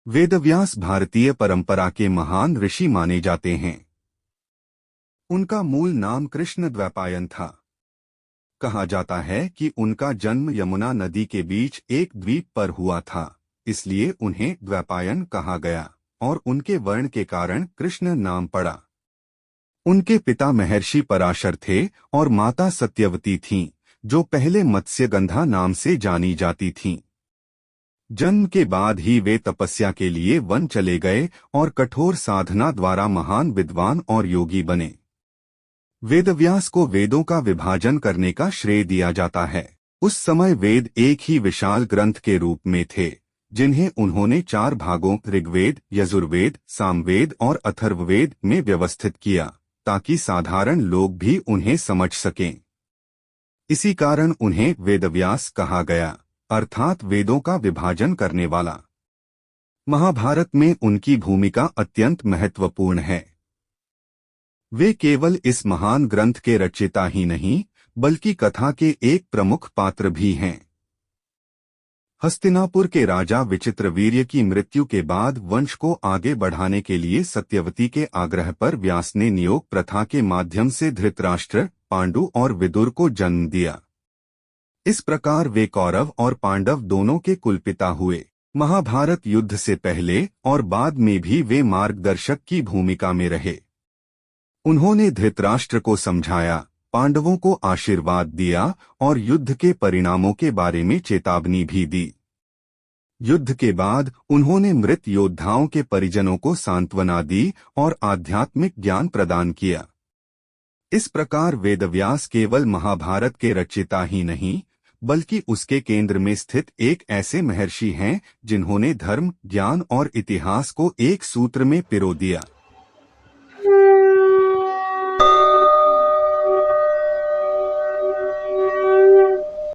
वेदव्यास भारतीय परंपरा के महान ऋषि माने जाते हैं। उनका मूल नाम कृष्ण द्वैपायन था। कहा जाता है कि उनका जन्म यमुना नदी के बीच एक द्वीप पर हुआ था, इसलिए उन्हें द्वैपायन कहा गया और उनके वर्ण के कारण कृष्ण नाम पड़ा। उनके पिता महर्षि पराशर थे और माता सत्यवती थीं, जो पहले मत्स्यगंधा नाम से जानी जाती थीं। जन्म के बाद ही वे तपस्या के लिए वन चले गए और कठोर साधना द्वारा महान विद्वान और योगी बने। वेदव्यास को वेदों का विभाजन करने का श्रेय दिया जाता है। उस समय वेद एक ही विशाल ग्रंथ के रूप में थे, जिन्हें उन्होंने 4 भागों ऋग्वेद, यजुर्वेद, सामवेद और अथर्ववेद में व्यवस्थित किया, ताकि साधारण लोग भी उन्हें समझ सकें। इसी कारण उन्हें वेदव्यास कहा गया, अर्थात वेदों का विभाजन करने वाला। महाभारत में उनकी भूमिका अत्यंत महत्वपूर्ण है। वे केवल इस महान ग्रंथ के रचयिता ही नहीं, बल्कि कथा के एक प्रमुख पात्र भी हैं। हस्तिनापुर के राजा विचित्रवीर्य की मृत्यु के बाद वंश को आगे बढ़ाने के लिए सत्यवती के आग्रह पर व्यास ने नियोग प्रथा के माध्यम से धृतराष्ट्र, पांडु और विदुर को जन्म दिया। इस प्रकार वे कौरव और पांडव दोनों के कुलपिता हुए। महाभारत युद्ध से पहले और बाद में भी वे मार्गदर्शक की भूमिका में रहे। उन्होंने धृतराष्ट्र को समझाया, पांडवों को आशीर्वाद दिया और युद्ध के परिणामों के बारे में चेतावनी भी दी। युद्ध के बाद उन्होंने मृत योद्धाओं के परिजनों को सांत्वना दी और आध्यात्मिक ज्ञान प्रदान किया। इस प्रकार वेदव्यास केवल महाभारत के रचयिता ही नहीं, बल्कि उसके केंद्र में स्थित एक ऐसे महर्षि हैं जिन्होंने धर्म, ज्ञान और इतिहास को एक सूत्र में पिरो दिया।